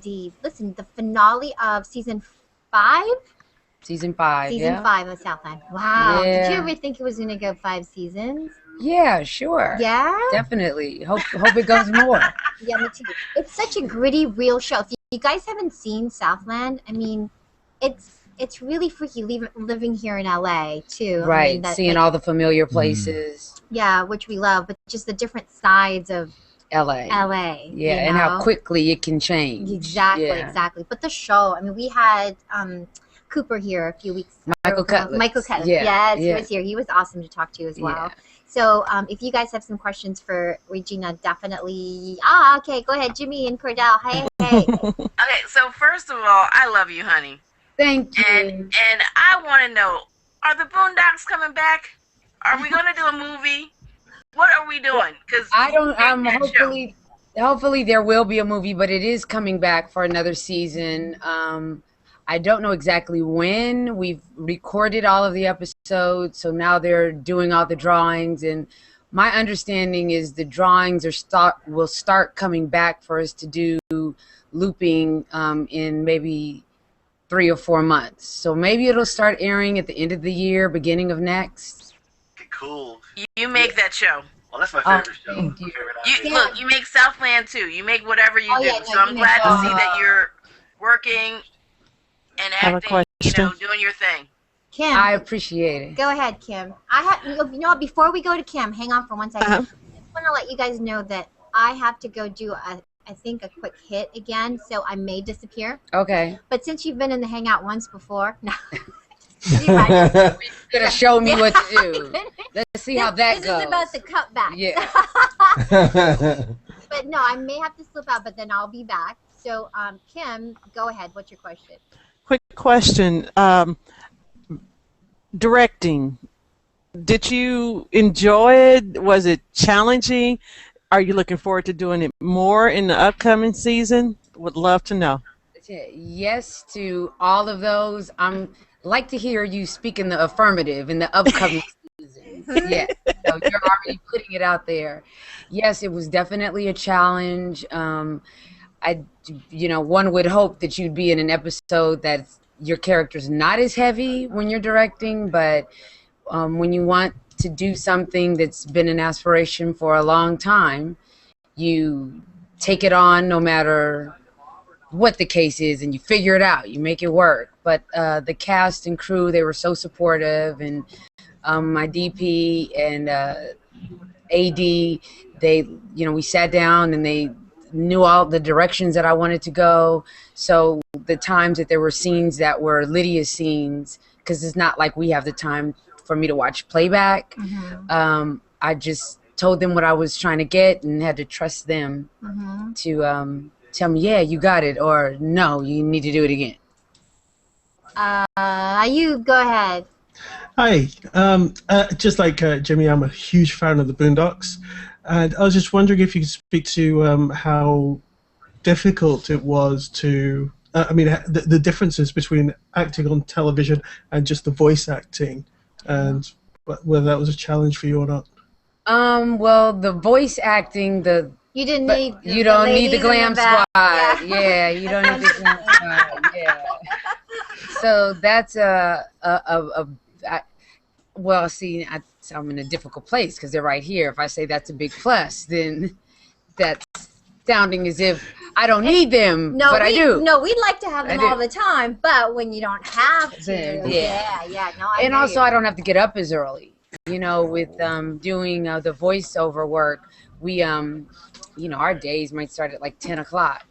indeed. Listen, the finale of season 5. Season 5. Season 5 of Southland. Wow. Yeah. Did you ever think it was going to go 5 seasons? Yeah, sure. Yeah? Definitely. Hope it goes more. Yeah, me too. It's such a gritty, real show. If you guys haven't seen Southland, I mean, it's really freaky living here in LA too. Right. I mean, seeing all the familiar places. Yeah, which we love, but just the different sides of LA. Yeah, and how quickly it can change. Exactly. But the show, I mean, we had Cooper here a few weeks ago. Michael Cutler. Yes, he was here. He was awesome to talk to as well. Yeah. So if you guys have some questions for Regina, definitely. Okay, go ahead, Jimmy and Cordell. Hey. Okay, so first of all, I love you, honey. Thank you. And I want to know, are the Boondocks coming back? Are we going to do a movie? What are we doing? Because hopefully there will be a movie, but it is coming back for another season. I don't know exactly when. We've recorded all of the episodes, so now they're doing all the drawings. And my understanding is the drawings will start coming back for us to do looping in maybe 3 or 4 months. So maybe it'll start airing at the end of the year, beginning of next. Okay, cool. You make that show. Well, that's my favorite show. Thank you. Look, you make Southland too. You make whatever you do. So I'm glad to see that you're working and acting, doing your thing. Kim, I appreciate it. Go ahead, Kim. Before we go to Kim, hang on for 1 second. I just want to let you guys know that I have to go do I think a quick hit again, so I may disappear. Okay. But since you've been in the Hangout once before, no. You're gonna show me what to do. Let's see how that goes. This is about the cutback. Yeah. But no, I may have to slip out, but then I'll be back. So, Kim, go ahead. What's your question? Quick question. Directing. Did you enjoy it? Was it challenging? Are you looking forward to doing it more in the upcoming season? Would love to know. Yes to all of those. Like to hear you speak in the affirmative in the upcoming season. Yeah, so you're already putting it out there. Yes, it was definitely a challenge. One would hope that you'd be in an episode that's your character's not as heavy when you're directing, but when you want to do something that's been an aspiration for a long time, you take it on no matter what the case is, and you figure it out. You make it work. But the cast and crew, they were so supportive, and my DP and AD, we sat down and they knew all the directions that I wanted to go. So the times that there were scenes that were Lydia's scenes, because it's not like we have the time for me to watch playback. I just told them what I was trying to get and had to trust them to tell me, yeah, you got it, or no, you need to do it again. You go ahead. Hi. Just like Jimmy, I'm a huge fan of the Boondocks, and I was just wondering if you could speak to how difficult it was to, the differences between acting on television and just the voice acting, and whether that was a challenge for you or not. Well, the voice acting, you don't need the glam squad. Yeah, you don't need the glam squad. Yeah. So that's I'm in a difficult place because they're right here. If I say that's a big plus, then that's sounding as if I don't need them, but I do. No, we'd like to have them all the time, but when you don't have to, and also I don't have to get up as early. With doing the voiceover work, we our days might start at like 10 o'clock.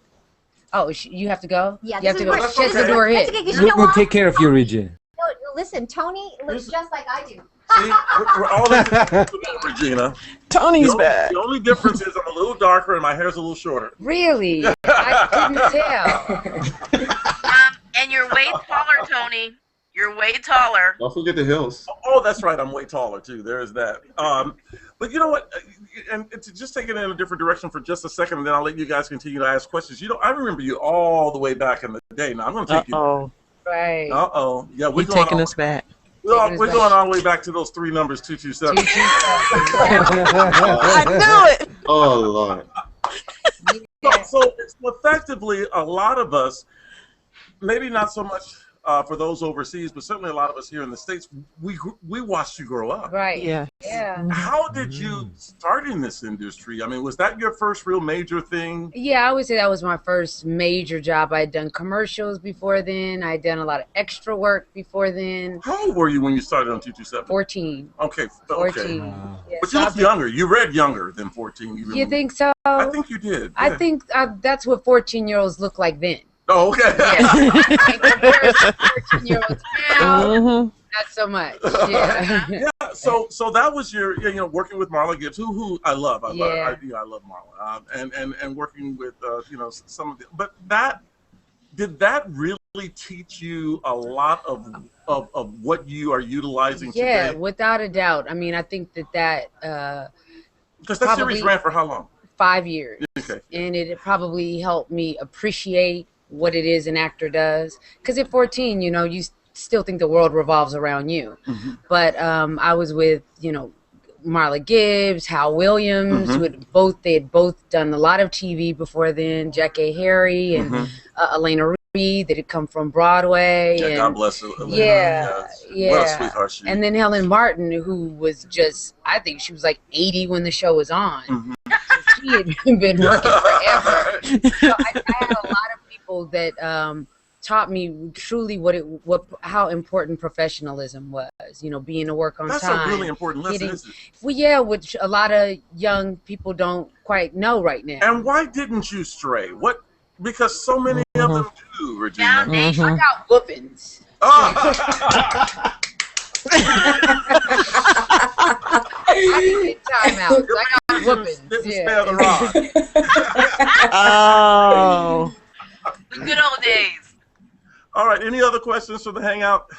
Oh, you have to go? Yeah, you have to go. She has to do her hit. We'll take care of you, Regina. No, listen, Tony looks just like I do. See, we're all in Regina. Tony's back. The only difference is I'm a little darker and my hair's a little shorter. Really? I couldn't tell. And you're way taller, Tony. You're way taller. Don't forget the hills. Oh, that's right. I'm way taller, too. There's that. But you know what? And to just take it in a different direction for just a second, and then I'll let you guys continue to ask questions. I remember you all the way back in the day. Now, I'm going to take you. Right. Yeah, we're taking us back. We're going all the way back to those 3 numbers, 227. I knew it. Oh, Lord. so effectively, a lot of us, maybe not so much for those overseas, but certainly a lot of us here in the States, we watched you grow up. Right. Yeah. Yeah. How did you start in this industry? I mean, was that your first real major thing? Yeah, I would say that was my first major job. I had done commercials before then. I had done a lot of extra work before then. How old were you when you started on 227? 14. Okay. 14. Wow. Yeah, But so you look younger. You read younger than 14. You think so? I think you did. I yeah. think that's what 14-year-olds look like then. Oh, okay. Yeah. In comparison to 14-year-olds now, Mhm. not so much. Yeah. Yeah. So that was your, working with Marla Gibbs, who I love. I love Marla. And working with, some of the, but did that really teach you a lot of what you are utilizing Yeah, today? without a doubt. I mean, I think that Because that series ran for how long? 5 years. Okay. And it probably helped me appreciate what it is an actor does. Because at 14, you still think the world revolves around you. Mm-hmm. But I was with, Marla Gibbs, Hal Williams, who they had both done a lot of TV before then, Jack A. Harry and Elena Reed that had come from Broadway. Yeah, and, God bless her. Yeah. What a sweetheart she is. And then Helen Martin, who was just, I think she was like 80 when the show was on. Mhm. So she had been working forever. So I had a lot of people that taught me truly how important professionalism was. Being to work on That's time. a really important lesson, isn't it? Well, yeah, which a lot of young people don't quite know right now. And why didn't you stray? Because so many of them do, Regina. I got whoopings. Oh. I did timeouts. I got whoopings. Didn't Yeah. spare the rod. Oh. The good old days. All right. Any other questions for the Hangout?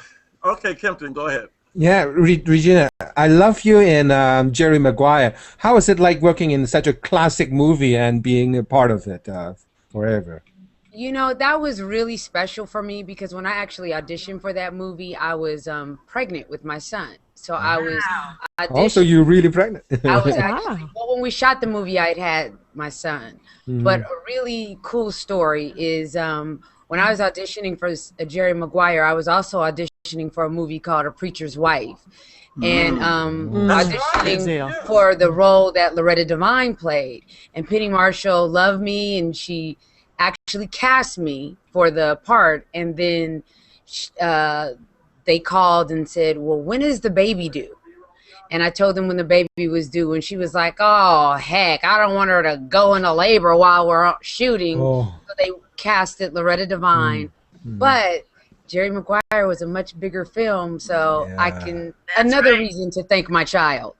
Okay, Kempton, go ahead. Yeah, Regina, I love you in Jerry Maguire. How is it like working in such a classic movie and being a part of it forever? That was really special for me because when I actually auditioned for that movie, I was pregnant with my son. So I was Also, you're really pregnant. I was actually, when we shot the movie, I had my son. But a really cool story is when I was auditioning for Jerry Maguire, I was also auditioning for a movie called A Preacher's Wife. And auditioning for the role that Loretta Devine played. And Penny Marshall loved me, and she actually cast me for the part. And then they called and said, well, when is the baby due? And I told them when the baby was due, and she was like, oh, heck, I don't want her to go into labor while we're shooting. So they casted Loretta Devine. But Jerry Maguire was a much bigger film, so another reason to thank my child.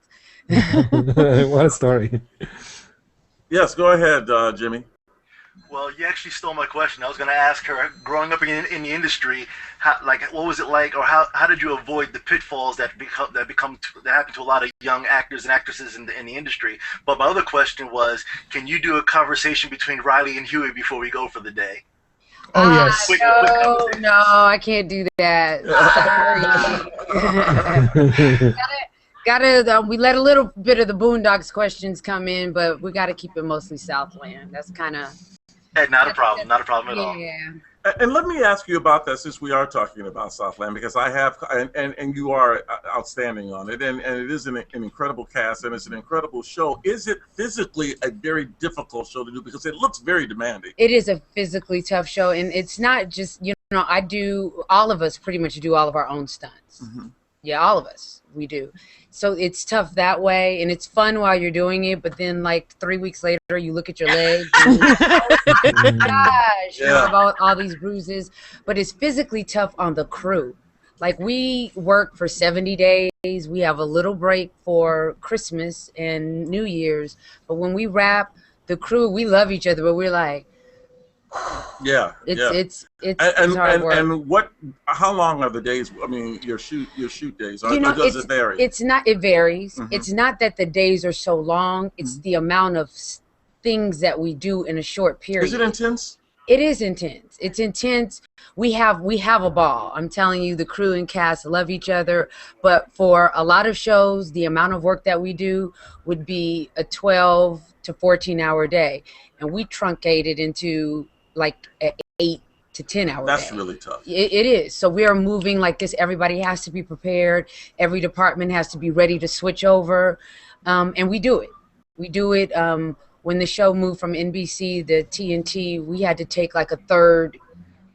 What a story. Yes, go ahead, Jimmy. Well, you actually stole my question. I was going to ask her, growing up in the industry, what was it like, or how did you avoid the pitfalls that happen to a lot of young actors and actresses in the industry? But my other question was, can you do a conversation between Riley and Huey before we go for the day? Oh, yes. No, I can't do that. Sorry. We let a little bit of the Boondocks questions come in, but we got to keep it mostly Southland. That's kind of... Not a problem at all. Yeah. And let me ask you about that, since we are talking about Southland, because I have, and you are outstanding on it, and it is an incredible cast, and it's an incredible show. Is it physically a very difficult show to do, because it looks very demanding? It is a physically tough show, and it's not just, all of us pretty much do all of our own stunts. Yeah, all of us, we do. So it's tough that way, and it's fun while you're doing it, but then like 3 weeks later, you look at your legs and oh my gosh, about all these bruises. But it's physically tough on the crew. Like, we work for 70 days. We have a little break for Christmas and New Year's. But when we wrap, the crew, we love each other, but we're like, it's hard work. And how long are the days? I mean, your shoot days, or does it vary? It varies. It's not that the days are so long. It's the amount of things that we do in a short period. Is it intense? It is intense. It's intense. We have a ball. I'm telling you, the crew and cast love each other. But for a lot of shows, the amount of work that we do would be a 12 to 14-hour day, and we truncate it into like an 8 to 10-hour day. That's really tough. It is. So we are moving like this. Everybody has to be prepared. Every department has to be ready to switch over, and we do it. We do it. When the show moved from NBC to TNT, we had to take like a third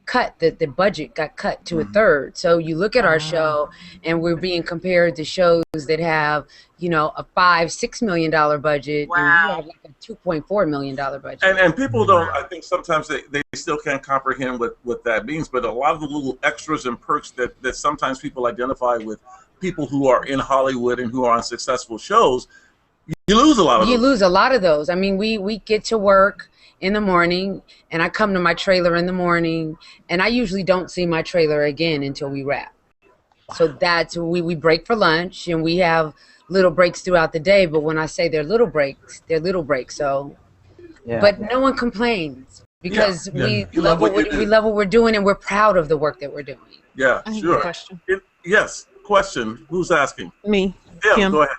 cut. The budget got cut to a third. So you look at our show, and we're being compared to shows that have, you know, a $5-6 million budget, and we have like a $2.4 million budget. And people don't. I think sometimes they still can't comprehend what that means. But a lot of the little extras and perks that sometimes people identify with people who are in Hollywood and who are on successful shows, you lose a lot of those. You lose a lot of those. I mean, we get to work in the morning, and I come to my trailer in the morning, and I usually don't see my trailer again until we wrap. So that's we break for lunch, and we have little breaks throughout the day. But when I say they're little breaks, they're little breaks. So, but no one complains because we love what we're doing, and we're proud of the work that we're doing. Yeah, I have sure. a question. Yes, question. Who's asking? Me. Kim, go ahead.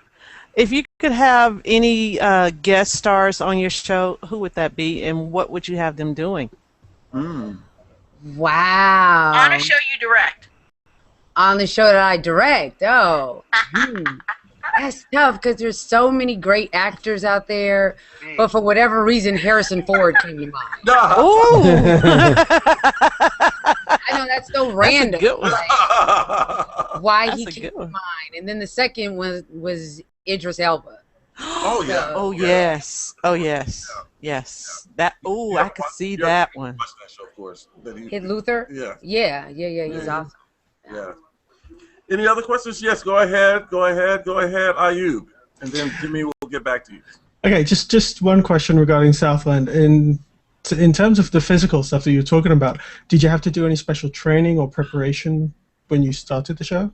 If you could have any guest stars on your show, who would that be, and what would you have them doing? Wow. On a show you direct. On the show that I direct. Oh. That's tough because there's so many great actors out there, but for whatever reason, Harrison Ford came to mind. Oh. I know that's so random. That's a good one. Like, why That's he a came good to one. mind. And then the second was Idris Elba. Oh yeah. Oh yes. Oh yes. Yes. That. Oh, I could see that one. That show, of course. Hit Luther? Yeah. Yeah. He's awesome. Yeah. Any other questions? Yes, go ahead. Ayub. And then Jimmy will get back to you. Okay, just one question regarding Southland. In terms of the physical stuff that you were talking about, did you have to do any special training or preparation when you started the show?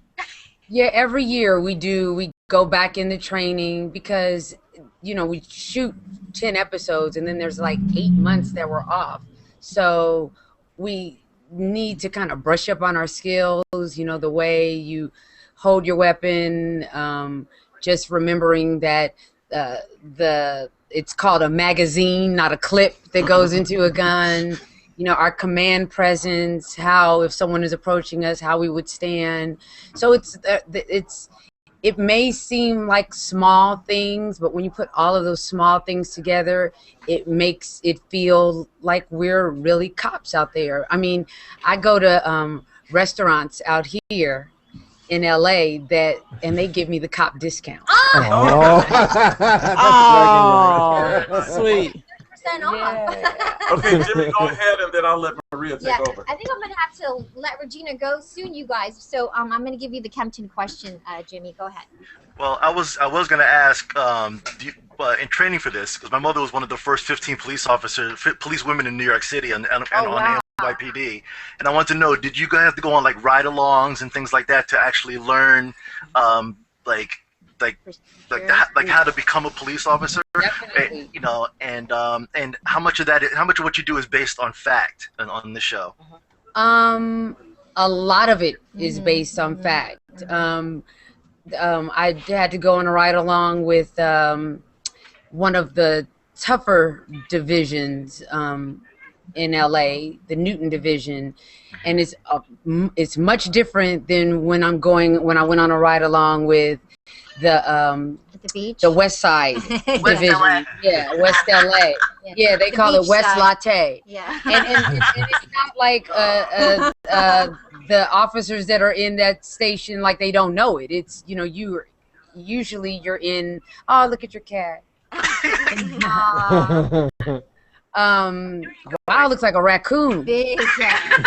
Yeah, every year we go back into training because, you know, we shoot 10 episodes and then there's like 8 months that we're off. So we need to kind of brush up on our skills, you know, the way you hold your weapon, just remembering that it's called a magazine, not a clip that goes into a gun. You know, our command presence, how if someone is approaching us, how we would stand. So it may seem like small things, but when you put all of those small things together, it makes it feel like we're really cops out there. I mean, I go to restaurants out here in LA and they give me the cop discount. Oh, sweet. Off. Okay, Jimmy, go ahead, and then I'll let Maria take over. I think I'm going to have to let Regina go soon, you guys. So I'm going to give you the Kempton question, Jimmy. Go ahead. Well, I was going to ask, in training for this, because my mother was one of the first 15 police women in New York City on NYPD, and I want to know, did you guys have to go on like ride-alongs and things like that to actually learn, like how to become a police officer? Definitely. You know, and how much of what you do is based on fact on the show? A lot of it is based on fact. I had to go on a ride along with one of the tougher divisions in LA, the Newton division, and it's much different than when I went on a ride along with the beach? The West Side division. LA. Yeah, West LA. Yeah, they call it West side. Latte. Yeah. And it's not like the officers that are in that station, like they don't know it. It's, you know, you're in, oh, look at your cat. Wow, looks like a raccoon. Big cat.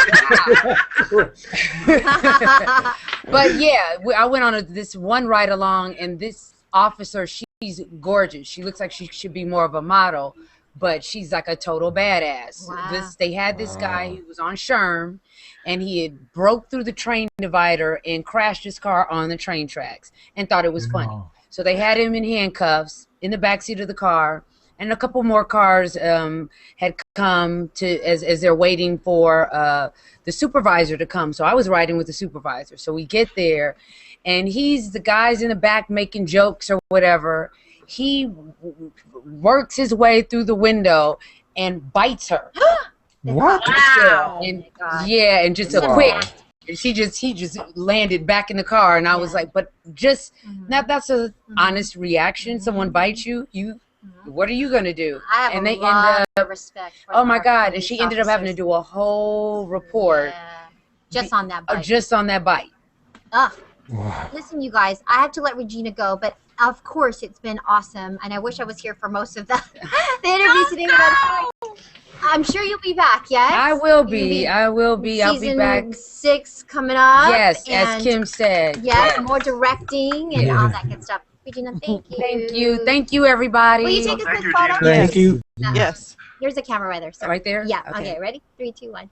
But yeah, I went on this one ride along, and this officer, she's gorgeous. She looks like she should be more of a model, but she's like a total badass. Wow. They had this guy who was on Sherm, and he had broke through the train divider and crashed his car on the train tracks and thought it was funny. So they had him in handcuffs in the backseat of the car, and a couple more cars had come to as they're waiting for the supervisor to come. So I was riding with the supervisor. So we get there, and the guy's in the back making jokes or whatever. he works his way through the window and bites her. What? Wow. And Oh my God. yeah, and just a Wow. quick. He just landed back in the car, and I was like, but just that's a honest reaction. Someone bites you, what are you gonna do? I have And a they lot end up, of respect for oh my our God! And police she ended up having to officers. do a whole report Just on that bite. just on that bite. Ugh. Wow. Listen, you guys, I have to let Regina go, but of course it's been awesome, and I wish I was here for most of the interview today. But I'm sure you'll be back, yes? I will be. I'll be back. Season 6 coming up. Yes, and as Kim said. yes, more directing and all that good stuff. Regina, thank you. Thank you, everybody. Will you take a Thank quick you, photo? Regina. Thank you. Yes. There's a camera right there. So. Right there? Yeah. Okay. Okay. Ready? 3, 2, 1.